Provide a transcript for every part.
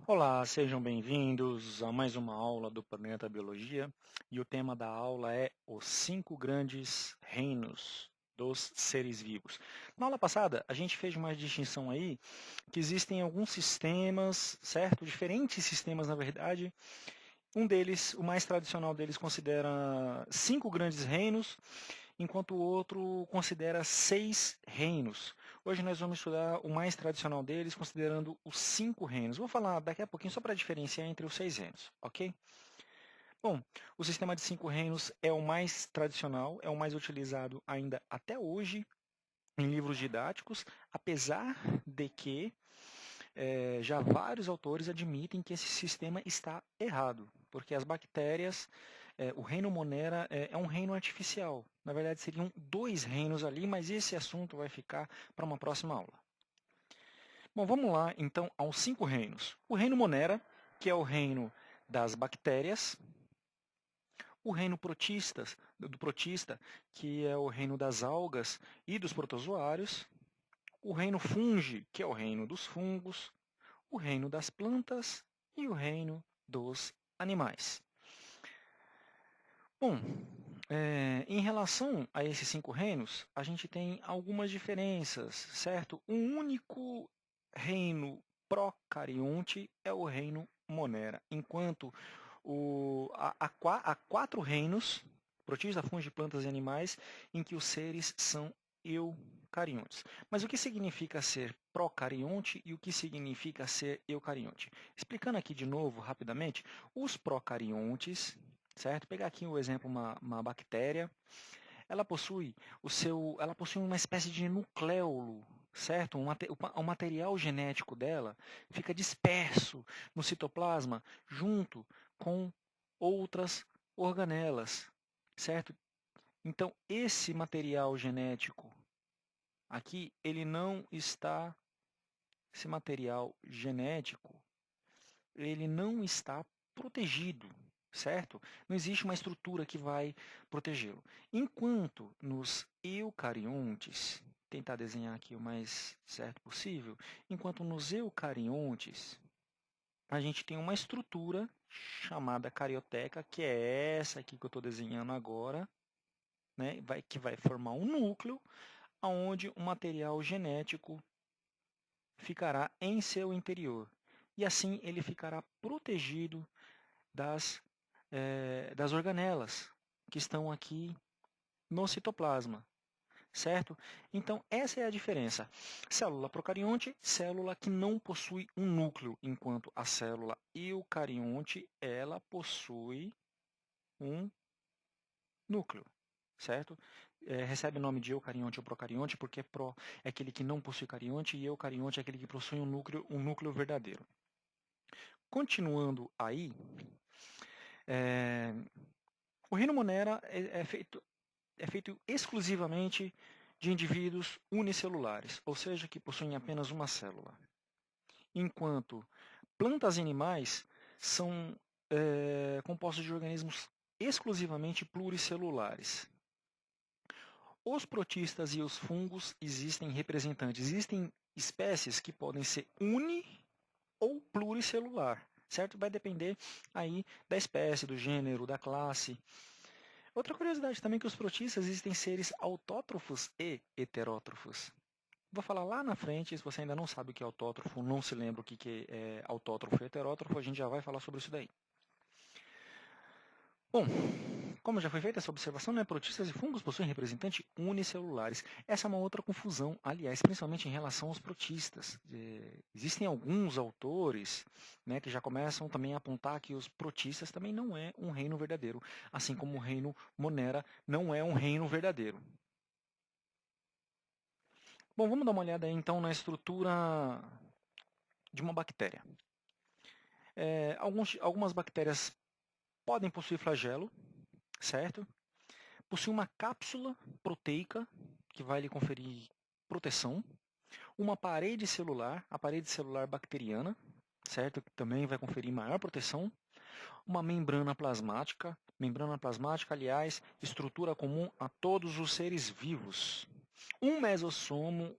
Olá, sejam bem-vindos a mais uma aula do Planeta Biologia e o tema da aula é os 5 grandes reinos dos seres vivos. Na aula passada, a gente fez uma distinção aí que existem alguns sistemas, certo? Diferentes sistemas, na verdade. Um deles, o mais tradicional deles, considera 5 grandes reinos, enquanto o outro considera 6 reinos. Hoje nós vamos estudar o mais tradicional deles, considerando os 5 reinos. Vou falar daqui a pouquinho só para diferenciar entre os 6 reinos, ok? Bom, o sistema de 5 reinos é o mais tradicional, é o mais utilizado ainda até hoje em livros didáticos, apesar de que já vários autores admitem que esse sistema está errado, porque as bactérias, o reino Monera é um reino artificial. Na verdade, seriam 2 reinos ali, mas esse assunto vai ficar para uma próxima aula. Bom, vamos lá então aos 5 reinos. O reino Monera, que é o reino das bactérias. O reino do protista, que é o reino das algas e dos protozoários. O reino fungi, que é o reino dos fungos. O reino das plantas e o reino dos animais. Bom, em relação a esses 5 reinos, a gente tem algumas diferenças, certo? Um único reino procarionte é o reino Monera, enquanto há 4 reinos, protistas, fungos, plantas e animais, em que os seres são eucariontes. Mas o que significa ser procarionte e o que significa ser eucarionte? Explicando aqui de novo, rapidamente, os procariontes, certo? Pegar aqui o exemplo, uma bactéria, ela possui uma espécie de nucleolo, certo? O material genético dela fica disperso no citoplasma junto com outras organelas, certo? Então, esse material genético aqui, esse material genético, ele não está protegido, certo? Não existe uma estrutura que vai protegê-lo. Enquanto nos eucariontes, tentar desenhar aqui o mais certo possível, enquanto nos eucariontes a gente tem uma estrutura chamada carioteca, que é essa aqui que eu estou desenhando agora, né? Que vai formar um núcleo, onde o material genético ficará em seu interior. E assim ele ficará protegido das organelas que estão aqui no citoplasma, certo? Então, essa é a diferença. Célula procarionte, célula que não possui um núcleo, enquanto a célula eucarionte, ela possui um núcleo, certo? Recebe o nome de eucarionte ou procarionte porque é aquele que não possui carionte e eucarionte é aquele que possui um núcleo verdadeiro. Continuando aí, é, o reino Monera é feito exclusivamente de indivíduos unicelulares, ou seja, que possuem apenas uma célula. Enquanto plantas e animais são compostos de organismos exclusivamente pluricelulares. Os protistas e os fungos existem representantes, existem espécies que podem ser ou pluricelular, certo? Vai depender aí da espécie, do gênero, da classe. Outra curiosidade também é que os protistas existem seres autótrofos e heterótrofos. Vou falar lá na frente, se você ainda não sabe o que é autótrofo, não se lembra o que é autótrofo e heterótrofo, a gente já vai falar sobre isso daí. Bom, como já foi feita essa observação, né, protistas e fungos possuem representantes unicelulares. Essa é uma outra confusão, aliás, principalmente em relação aos protistas. Existem alguns autores, né, que já começam também a apontar que os protistas também não é um reino verdadeiro, assim como o reino Monera não é um reino verdadeiro. Bom, vamos dar uma olhada aí, então na estrutura de uma bactéria. Algumas bactérias podem possuir flagelo, certo? Possui uma cápsula proteica que vai lhe conferir proteção, uma parede celular, a parede celular bacteriana, certo? Que também vai conferir maior proteção, uma membrana plasmática, aliás, estrutura comum a todos os seres vivos. Um mesossomo,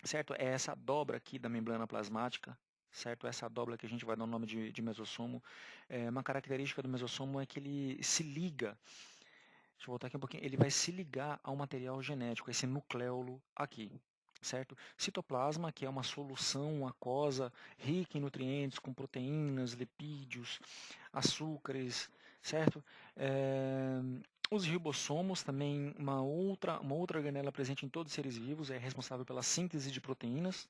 certo? É essa dobra aqui da membrana plasmática, certo? Essa dobra que a gente vai dar o nome de mesossomo. Uma característica do mesossomo é que ele se liga, deixa eu voltar aqui um pouquinho, ele vai se ligar ao material genético, esse nucleolo aqui, certo? Citoplasma, que é uma solução aquosa rica em nutrientes, com proteínas, lipídios, açúcares, certo? Os ribossomos, também uma outra organela presente em todos os seres vivos, é responsável pela síntese de proteínas.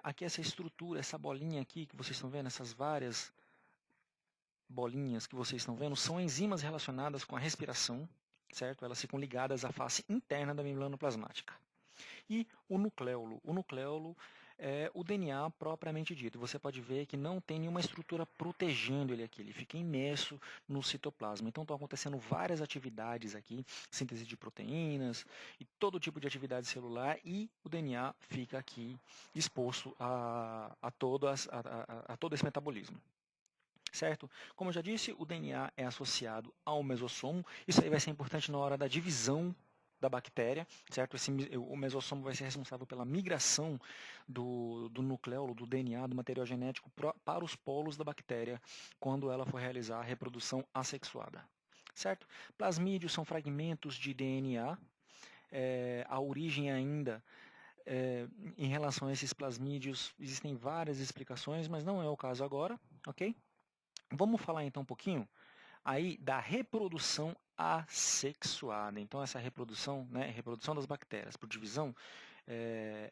Aqui essa estrutura, essa bolinha aqui que vocês estão vendo, essas várias bolinhas que vocês estão vendo, são enzimas relacionadas com a respiração, certo? Elas ficam ligadas à face interna da membrana plasmática. E o nucleolo. O nucleolo é o DNA propriamente dito. Você pode ver que não tem nenhuma estrutura protegendo ele aqui. Ele fica imerso no citoplasma. Então estão acontecendo várias atividades aqui, síntese de proteínas e todo tipo de atividade celular, e o DNA fica aqui exposto a todo esse metabolismo. Certo? Como eu já disse, o DNA é associado ao mesossomo. Isso aí vai ser importante na hora da divisão da bactéria, certo? O mesossomo vai ser responsável pela migração do nucleolo, do DNA, do material genético para os polos da bactéria quando ela for realizar a reprodução assexuada, certo? Plasmídios são fragmentos de DNA. A origem ainda em relação a esses plasmídios existem várias explicações, mas não é o caso agora, ok? Vamos falar então um pouquinho aí da reprodução assexuada. Então essa reprodução, né, reprodução das bactérias por divisão,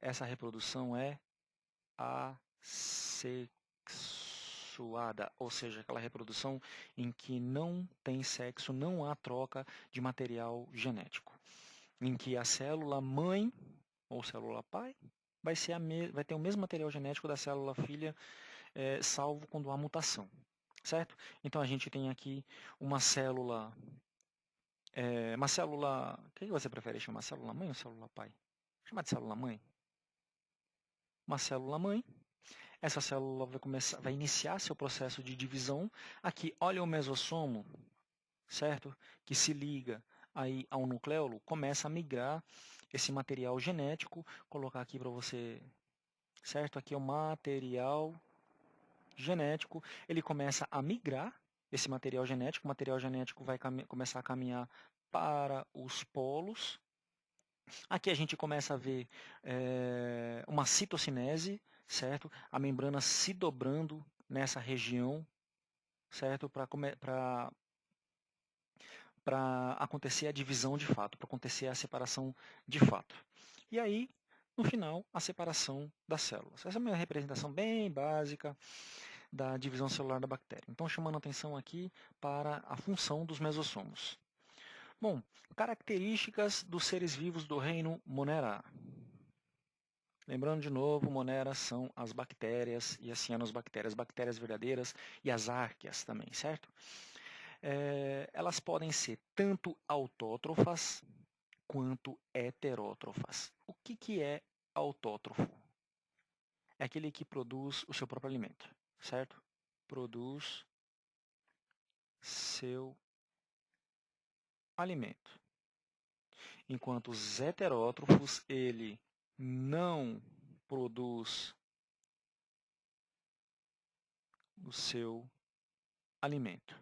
essa reprodução é assexuada, ou seja, aquela reprodução em que não tem sexo, não há troca de material genético, em que a célula mãe ou célula pai vai ter o mesmo material genético da célula filha, salvo quando há mutação. Certo? Então a gente tem aqui uma célula. O que você prefere chamar? Célula mãe ou célula pai? Chamar de célula mãe? Uma célula mãe. Essa célula vai iniciar seu processo de divisão. Aqui, olha o mesossomo, certo? Que se liga aí ao nucleolo, começa a migrar esse material genético. Vou colocar aqui para você, certo? Aqui é o material genético. Ele começa a migrar esse o material genético vai começar a caminhar para os polos. Aqui a gente começa a ver uma citocinese, certo? A membrana se dobrando nessa região, certo? Para acontecer a divisão de fato, para acontecer a separação de fato. E aí, no final, a separação das células. Essa é uma representação bem básica da divisão celular da bactéria. Então, chamando atenção aqui para a função dos mesossomos. Bom, características dos seres vivos do reino Monera. Lembrando de novo, Monera são as bactérias e as cianobactérias, bactérias verdadeiras e as árqueas também, certo? Elas podem ser tanto autótrofas quanto heterótrofas. O que é autótrofo? É aquele que produz o seu próprio alimento, certo? Produz seu alimento. Enquanto os heterótrofos, ele não produz o seu alimento.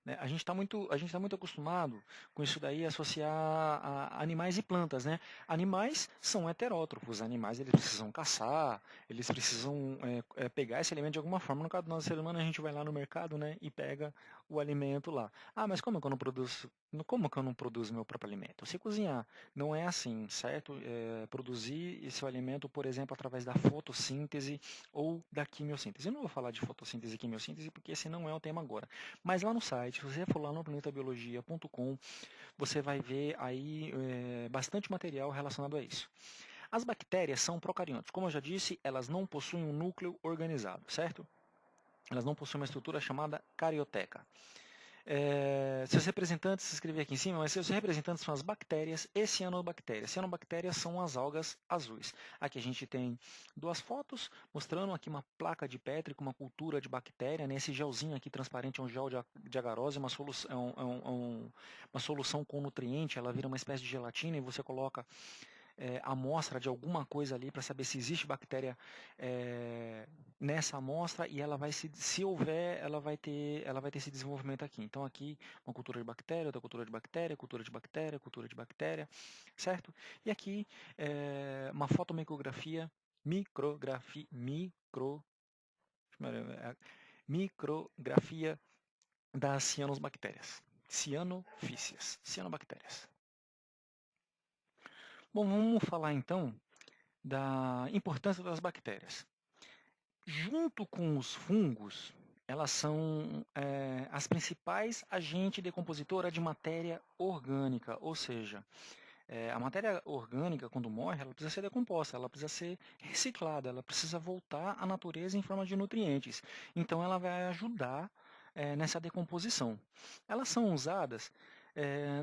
Né? A gente tá muito acostumado com isso daí, associar a animais e plantas. Né? Animais são heterótrofos, animais eles precisam caçar, eles precisam pegar esse alimento de alguma forma. No caso do nosso ser humano, a gente vai lá no mercado, né, e pega o alimento lá. Ah, mas como que eu não produzo meu próprio alimento? Eu sei cozinhar. Não é assim, certo? Produzir esse alimento, por exemplo, através da fotossíntese ou da quimiossíntese. Eu não vou falar de fotossíntese e quimiossíntese porque esse não é o tema agora. Mas lá no site, se você for lá no planetabiologia.com, você vai ver aí bastante material relacionado a isso. As bactérias são procariontes. Como eu já disse, elas não possuem um núcleo organizado, certo? Elas não possuem uma estrutura chamada carioteca. Seus representantes, se escrever aqui em cima, mas seus representantes são as bactérias e cianobactérias. Cianobactérias são as algas azuis. Aqui a gente tem duas fotos mostrando aqui uma placa de Petri com uma cultura de bactéria. Né? Esse gelzinho aqui transparente é um gel de agarose, uma solução com nutriente, ela vira uma espécie de gelatina e você coloca amostra de alguma coisa ali para saber se existe bactéria nessa amostra e ela vai se houver, ela vai ter esse desenvolvimento aqui. Então aqui uma cultura de bactéria, outra cultura de bactéria, cultura de bactéria, cultura de bactéria, certo? E aqui uma fotomicrografia, micrografia das cianobactérias, cianobactérias. Bom, vamos falar então da importância das bactérias. Junto com os fungos, elas são as principais agentes decompositoras de matéria orgânica, ou seja, a matéria orgânica, quando morre, ela precisa ser decomposta, ela precisa ser reciclada, ela precisa voltar à natureza em forma de nutrientes. Então, ela vai ajudar nessa decomposição. Elas são usadas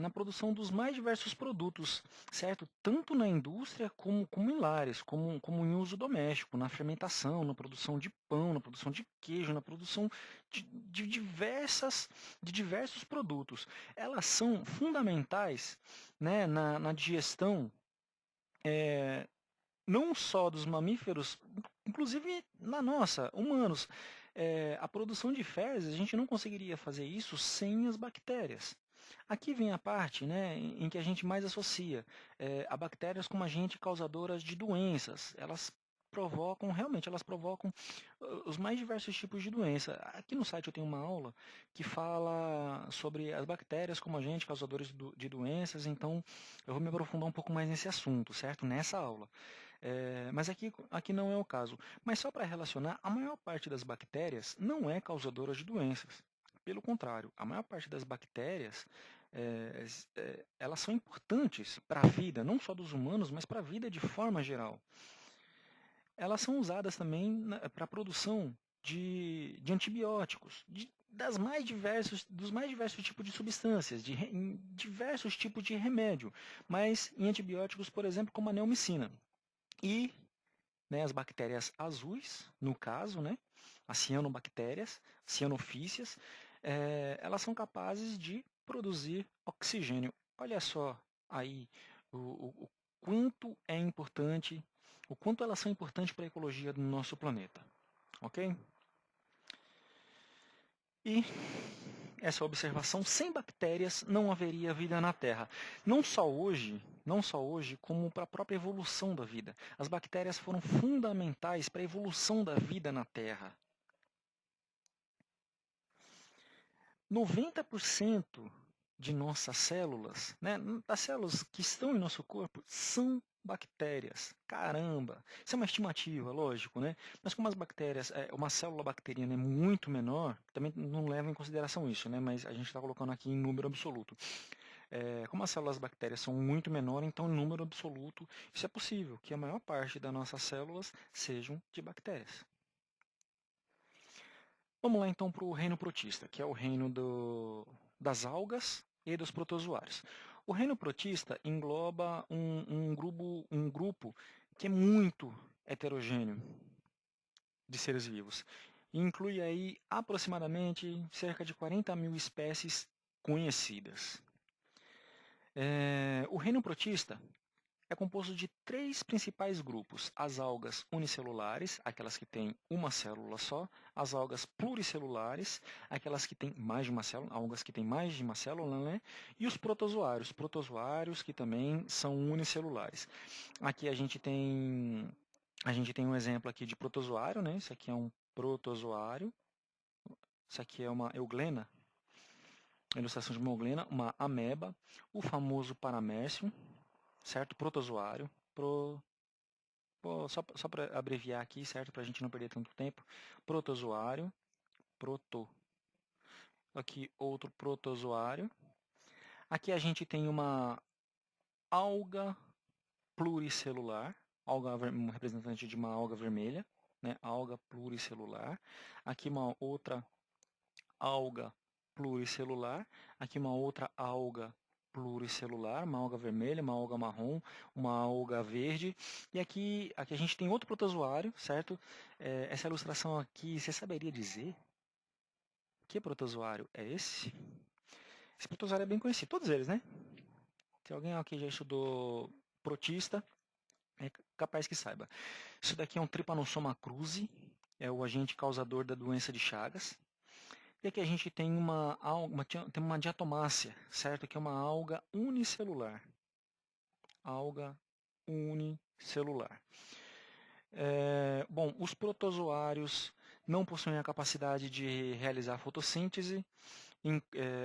na produção dos mais diversos produtos, certo? Tanto na indústria como em lares, como em uso doméstico, na fermentação, na produção de pão, na produção de queijo, na produção de diversos produtos. Elas são fundamentais, né, na digestão, não só dos mamíferos, inclusive na nossa, humanos. A produção de fezes, a gente não conseguiria fazer isso sem as bactérias. Aqui vem a parte, né, em que a gente mais associa a bactérias como agentes causadoras de doenças. Realmente, elas provocam os mais diversos tipos de doença. Aqui no site eu tenho uma aula que fala sobre as bactérias como agentes causadores de doenças, então eu vou me aprofundar um pouco mais nesse assunto, certo? Nessa aula. Mas aqui não é o caso. Mas só para relacionar, a maior parte das bactérias não é causadora de doenças. Pelo contrário, a maior parte das bactérias elas são importantes para a vida, não só dos humanos, mas para a vida de forma geral. Elas são usadas também para a produção de antibióticos, dos mais diversos tipos de substâncias, em diversos tipos de remédio, mas em antibióticos, por exemplo, como a neomicina. E né, as bactérias azuis, no caso, né, as cianobactérias, cianofícias, elas são capazes de produzir oxigênio. Olha só aí o quanto é importante, o quanto elas são importantes para a ecologia do nosso planeta, ok? E essa observação, sem bactérias não haveria vida na Terra. Não só hoje, como para a própria evolução da vida. As bactérias foram fundamentais para a evolução da vida na Terra. 90% de nossas células, né, das células que estão em nosso corpo, são bactérias. Caramba! Isso é uma estimativa, lógico, né? Mas como as bactérias, uma célula bacteriana é muito menor, também não leva em consideração isso, né? Mas a gente está colocando aqui em número absoluto. Como as células bactérias são muito menores, então em número absoluto, isso é possível, que a maior parte das nossas células sejam de bactérias. Vamos lá então para o reino protista, que é o reino das algas e dos protozoários. O reino protista engloba um grupo que é muito heterogêneo de seres vivos. E inclui aí aproximadamente cerca de 40 mil espécies conhecidas. O reino protista é composto de três principais grupos: as algas unicelulares, aquelas que têm uma célula só; as algas pluricelulares, aquelas que têm mais de uma célula, algas que têm mais de uma célula, né? E os protozoários que também são unicelulares. Aqui a gente tem um exemplo aqui de protozoário, né? Isso aqui é um protozoário, isso aqui é uma euglena, ilustração de uma euglena, uma ameba, o famoso paramércio, certo? Protozoário. Só para abreviar aqui, certo? Para a gente não perder tanto tempo. Protozoário, proto. Aqui outro protozoário. Aqui a gente tem uma alga pluricelular, um representante de uma alga vermelha, né? Alga pluricelular. Aqui uma outra alga pluricelular. Aqui uma outra alga pluricelular, uma alga vermelha, uma alga marrom, uma alga verde. E aqui a gente tem outro protozoário, certo? Essa ilustração aqui, você saberia dizer que protozoário é esse? Esse protozoário é bem conhecido, todos eles, né? Se alguém aqui já estudou protista, É capaz que saiba. Isso daqui é um Trypanosoma cruzi, é o agente causador da doença de Chagas. E aqui a gente tem tem uma diatomácea, certo? Que é uma alga unicelular. Alga unicelular. Bom, os protozoários não possuem a capacidade de realizar fotossíntese,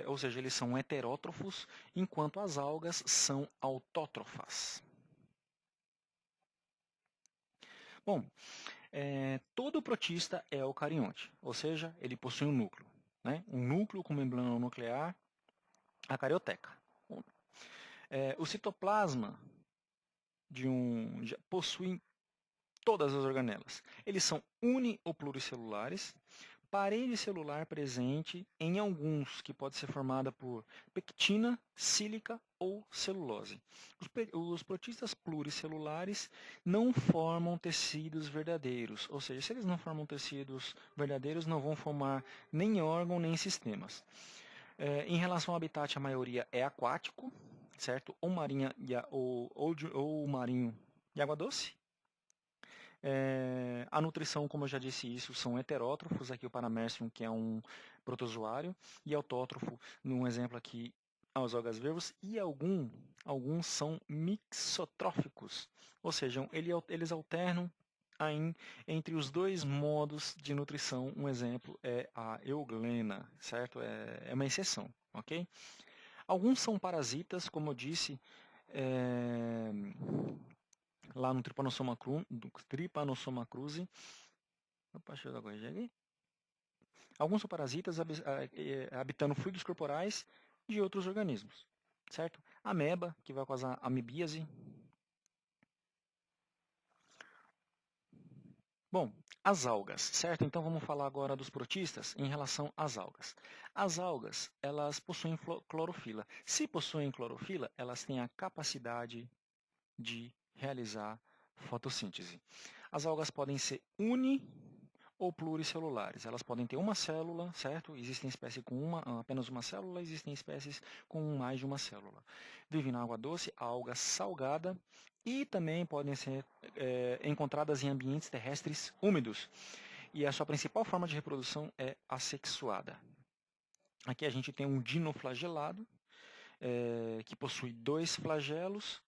ou seja, eles são heterótrofos, enquanto as algas são autótrofas. Bom, todo protista é eucarionte, ou seja, ele possui um núcleo. Né? Um núcleo com membrana nuclear, a carioteca. O citoplasma possui todas as organelas. Eles são uni ou pluricelulares, parede celular presente em alguns, que pode ser formada por pectina, sílica ou celulose. Os protistas pluricelulares não formam tecidos verdadeiros, ou seja, se eles não formam tecidos verdadeiros, não vão formar nem órgão nem sistemas. Em relação ao habitat, a maioria é aquático, certo? Ou marinho de água doce. A nutrição, como eu já disse isso, são heterótrofos, aqui o Paramercium, que é um protozoário, e autótrofo, num exemplo aqui, aos algas vervos, e alguns são mixotróficos, ou seja, eles alternam entre os dois modos de nutrição. Um exemplo é a euglena, certo? É uma exceção, ok? Alguns são parasitas, como eu disse, é, lá no Trypanosoma cruzi. Opa, deixa eu dar uma corrigida aqui. Alguns são parasitas habitando fluidos corporais de outros organismos, certo? Ameba, que vai causar amebíase. Bom, as algas, certo? Então vamos falar agora dos protistas em relação às algas. As algas, elas possuem clorofila. Se possuem clorofila, elas têm a capacidade de realizar fotossíntese. As algas podem ser ou pluricelulares. Elas podem ter uma célula, certo? Existem espécies com apenas uma célula, existem espécies com mais de uma célula. Vivem na água doce, alga salgada e também podem ser encontradas em ambientes terrestres úmidos. E a sua principal forma de reprodução é assexuada. Aqui a gente tem um dinoflagelado, que possui 2 flagelos,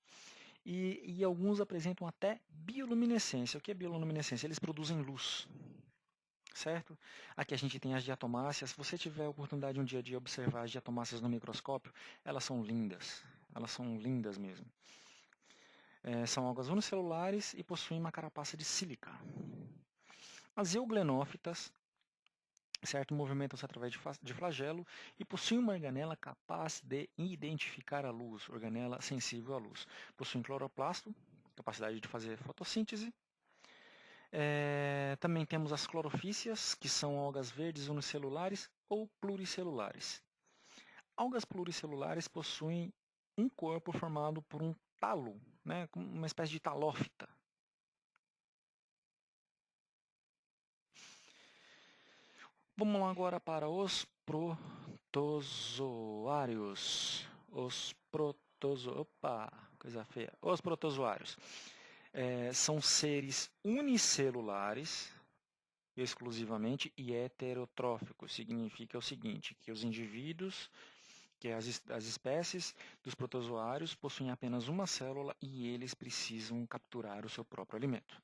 e alguns apresentam até bioluminescência. O que é bioluminescência? Eles produzem luz. Certo? Aqui a gente tem as diatomáceas. Se você tiver a oportunidade um dia de observar as diatomáceas no microscópio, elas são lindas. Elas são lindas mesmo. São algas unicelulares e possuem uma carapaça de sílica. As euglenófitas, certo, movimentam-se através de flagelo e possuem uma organela capaz de identificar a luz, organela sensível à luz. Possuem cloroplasto, capacidade de fazer fotossíntese. Também temos as clorofícias, que são algas verdes unicelulares ou pluricelulares. Algas pluricelulares possuem um corpo formado por um talo, né, uma espécie de talófita. Vamos lá agora para os protozoários. Opa, coisa feia. Os protozoários. São seres unicelulares, exclusivamente, e heterotróficos. Significa o seguinte, que os indivíduos, que as espécies dos protozoários possuem apenas uma célula e eles precisam capturar o seu próprio alimento.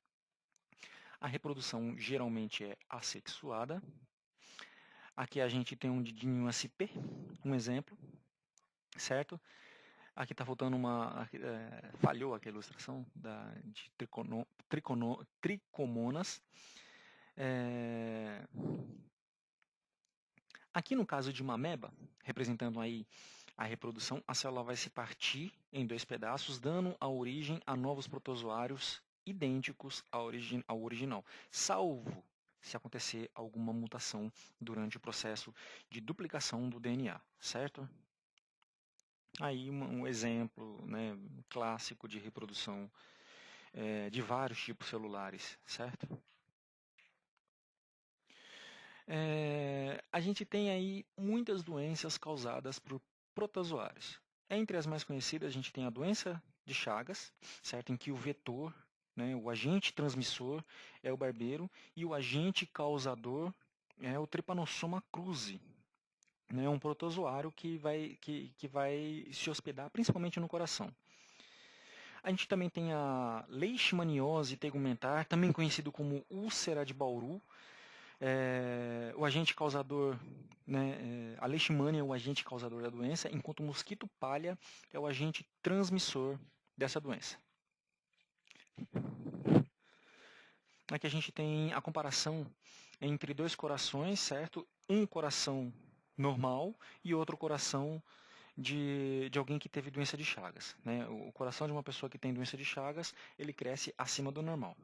A reprodução geralmente é assexuada. Aqui a gente tem um didinho SP, um exemplo, certo? Aqui está faltando falhou aqui a ilustração de tricomonas. Aqui no caso de uma ameba, representando aí a reprodução, a célula vai se partir em 2 pedaços, dando a origem a novos protozoários idênticos ao original, salvo se acontecer alguma mutação durante o processo de duplicação do DNA, certo? Aí um exemplo, né, clássico de reprodução de vários tipos celulares, certo? A gente tem aí muitas doenças causadas por protozoários. Entre as mais conhecidas, a gente tem a doença de Chagas, certo? Em que o vetor né? O agente transmissor é o barbeiro e o agente causador é o Trypanosoma cruzi, né? Um protozoário que vai se hospedar principalmente no coração. A gente também tem a leishmaniose tegumentar, também conhecido como úlcera de Bauru. O agente causador, né, a leishmania é o agente causador da doença, enquanto o mosquito palha é o agente transmissor dessa doença. Aqui a gente tem a comparação entre dois corações, certo? Um coração normal e outro coração de alguém que teve doença de Chagas, né? O coração de uma pessoa que tem doença de Chagas, ele cresce acima do normal.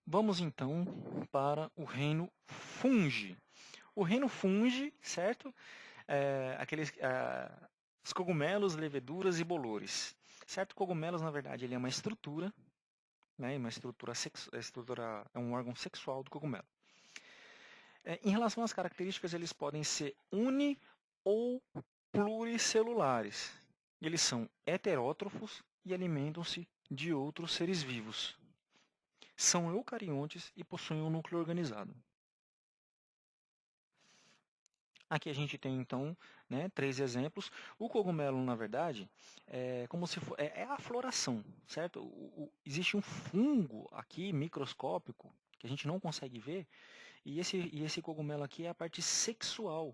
Vamos então para o reino fungi. O reino fungi, certo? Os cogumelos, leveduras e bolores. Certo? Cogumelos, na verdade, ele é uma estrutura, né? Uma estrutura é um órgão sexual do cogumelo. Em relação às características, eles podem ser uni ou pluricelulares. Eles são heterótrofos e alimentam-se de outros seres vivos. São eucariontes e possuem um núcleo organizado. Aqui a gente tem então, né, 3 exemplos. O cogumelo, na verdade, é como se for, é a floração, certo? Existe um fungo aqui microscópico que a gente não consegue ver, e esse cogumelo aqui é a parte sexual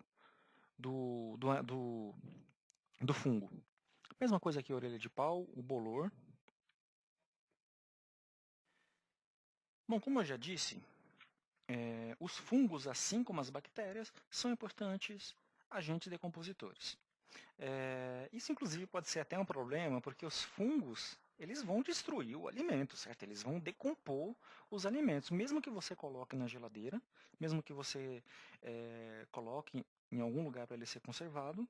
do, do, do, do fungo. Mesma coisa aqui a orelha de pau, o bolor. Bom, como eu já disse, os fungos, assim como as bactérias, são importantes agentes decompositores. Isso, inclusive, pode ser até um problema, porque os fungos eles vão destruir o alimento, certo? Eles vão decompor os alimentos. Mesmo que você coloque na geladeira, mesmo que você coloque em algum lugar para ele ser conservado,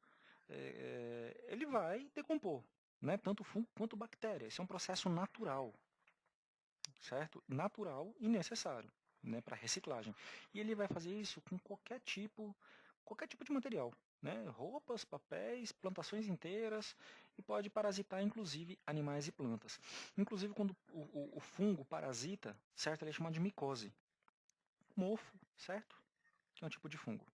ele vai decompor, né? Tanto fungo quanto bactéria. Esse é um processo natural, certo? Natural e necessário, né, para reciclagem. E ele vai fazer isso com qualquer tipo de material, né? Roupas, papéis, plantações inteiras e pode parasitar inclusive animais e plantas. Inclusive quando o fungo parasita, certo? Ele é chamado de micose. Mofo, certo? Que é um tipo de fungo.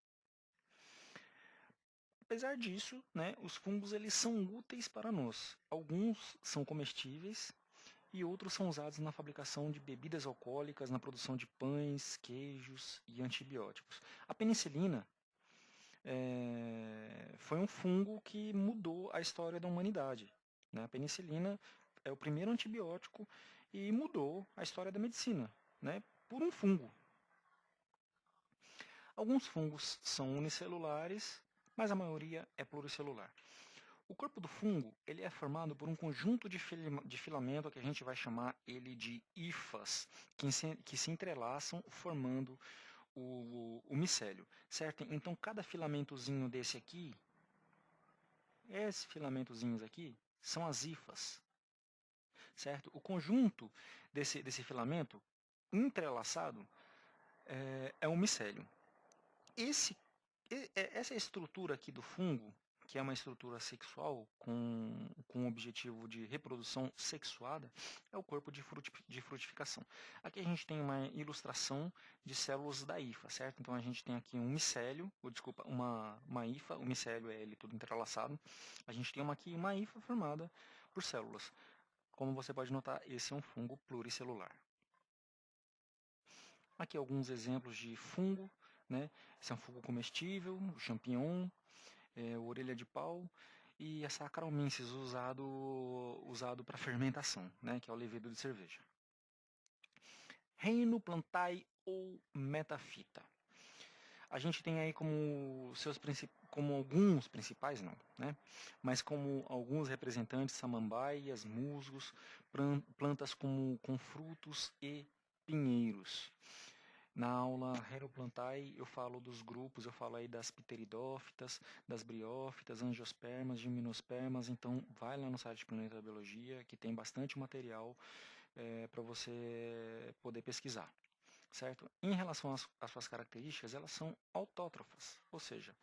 Apesar disso, né, os fungos eles são úteis para nós. Alguns são comestíveis, e outros são usados na fabricação de bebidas alcoólicas, na produção de pães, queijos e antibióticos. A penicilina foi um fungo que mudou a história da humanidade, né? A penicilina é o primeiro antibiótico e mudou a história da medicina, né? Por um fungo. Alguns fungos são unicelulares, mas a maioria é pluricelular. O corpo do fungo ele é formado por um conjunto de filamento que a gente vai chamar ele de hifas, que se entrelaçam formando o micélio, certo? Então cada filamentozinho desse aqui, esses filamentozinhos aqui, são as hifas, certo? O conjunto desse filamento entrelaçado é o micélio. Esse Essa estrutura aqui do fungo, que é uma estrutura sexual com o objetivo de reprodução sexuada, é o corpo de frutificação. Aqui a gente tem uma ilustração de células da hifa, certo? Então a gente tem aqui um micélio, ou desculpa, uma hifa, o micélio é ele tudo entrelaçado. A gente tem aqui uma hifa formada por células. Como você pode notar, esse é um fungo pluricelular. Aqui alguns exemplos de fungo, né? Esse é um fungo comestível, o champignon, o orelha de pau e a Saccharomyces usado para fermentação, né? Que é o levedo de cerveja. Reino plantae ou metafita. A gente tem aí como alguns principais não, né? Mas como alguns representantes samambaias, musgos, plantas com frutos e pinheiros. Na aula Reroplantae eu falo dos grupos, eu falo aí das pteridófitas, das briófitas, angiospermas, gimnospermas, então vai lá no site do Planeta da Biologia que tem bastante material para você poder pesquisar, certo? Em relação às suas características, elas são autótrofas, ou seja,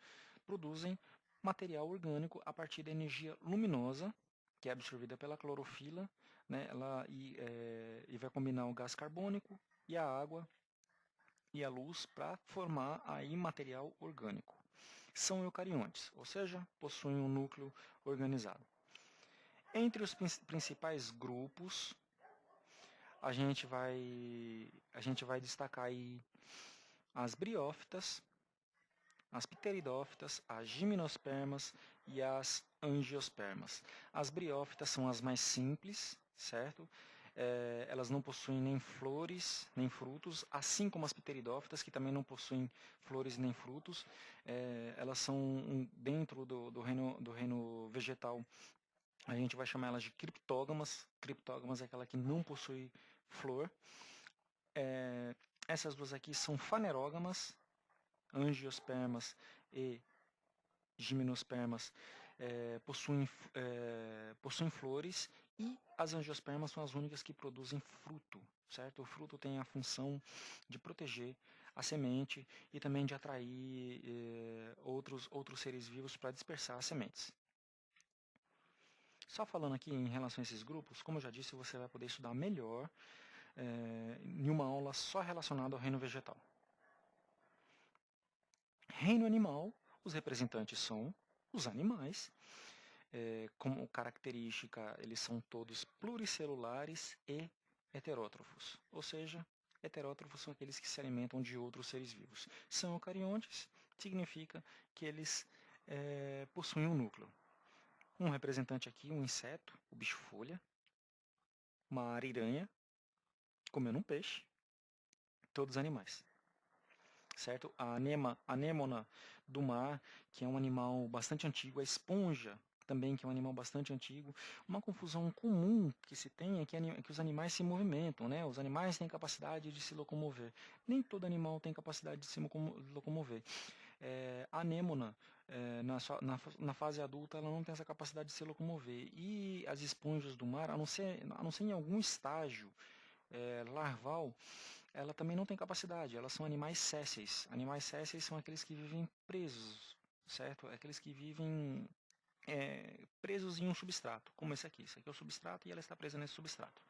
produzem material orgânico a partir da energia luminosa que é absorvida pela clorofila, né, e vai combinar o gás carbônico e a água e a luz para formar aí material orgânico. São eucariontes, ou seja, possuem um núcleo organizado. Entre os principais grupos, a gente vai destacar aí as briófitas, as pteridófitas, as gimnospermas e as angiospermas. As briófitas são as mais simples, certo? Elas não possuem nem flores, nem frutos, assim como as pteridófitas, que também não possuem flores nem frutos. Elas são dentro do reino vegetal, a gente vai chamar elas de criptógamas. Criptógamas é aquela que não possui flor. Essas duas aqui são fanerógamas, angiospermas e gimnospermas possuem flores, e as angiospermas são as únicas que produzem fruto, certo? O fruto tem a função de proteger a semente e também de atrair outros seres vivos para dispersar as sementes. Só falando aqui em relação a esses grupos, como eu já disse, você vai poder estudar melhor em uma aula só relacionada ao reino vegetal. Reino animal, os representantes são os animais. Como característica, eles são todos pluricelulares e heterótrofos. Ou seja, heterótrofos são aqueles que se alimentam de outros seres vivos. São eucariontes, significa que eles possuem um núcleo. Um representante aqui, um inseto, o bicho-folha, uma ariranha, comendo um peixe, todos animais. Certo? A anêmona do mar, que é um animal bastante antigo, a esponja também, que é um animal bastante antigo. Uma confusão comum que se tem é que os animais se movimentam, né? Os animais têm capacidade de se locomover. Nem todo animal tem capacidade de se locomover. A anêmona, na fase adulta, ela não tem essa capacidade de se locomover. E as esponjas do mar, a não ser em algum estágio larval, ela também não tem capacidade, elas são animais sésseis. Animais sésseis são aqueles que vivem presos, certo? Aqueles que vivem presos em um substrato, como esse aqui. Esse aqui é o substrato e ela está presa nesse substrato.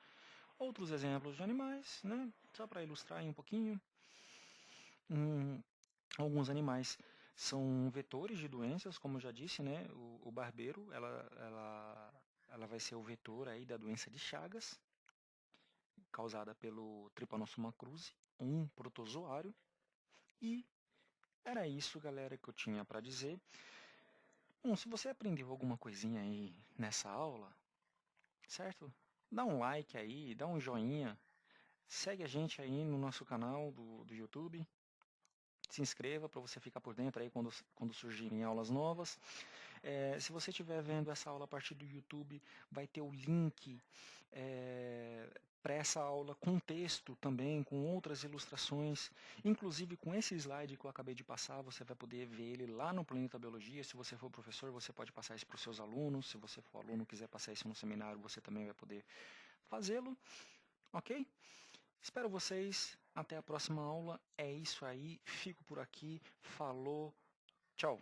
Outros exemplos de animais, né? Só para ilustrar aí um pouquinho. Alguns animais são vetores de doenças, como eu já disse, né? O barbeiro, ela vai ser o vetor aí da doença de Chagas, causada pelo Trypanosoma cruzi, um protozoário. E era isso, galera, que eu tinha para dizer. Bom, se você aprendeu alguma coisinha aí nessa aula, certo? Dá um like aí, dá um joinha, segue a gente aí no nosso canal do YouTube, se inscreva para você ficar por dentro aí quando surgirem aulas novas. Se você estiver vendo essa aula a partir do YouTube, vai ter o link para essa aula com texto também, com outras ilustrações, inclusive com esse slide que eu acabei de passar, você vai poder ver ele lá no Planeta Biologia. Se você for professor, você pode passar isso para os seus alunos. Se você for aluno e quiser passar isso no seminário, você também vai poder fazê-lo, ok? Espero vocês, até a próxima aula. É isso aí, fico por aqui, falou, tchau!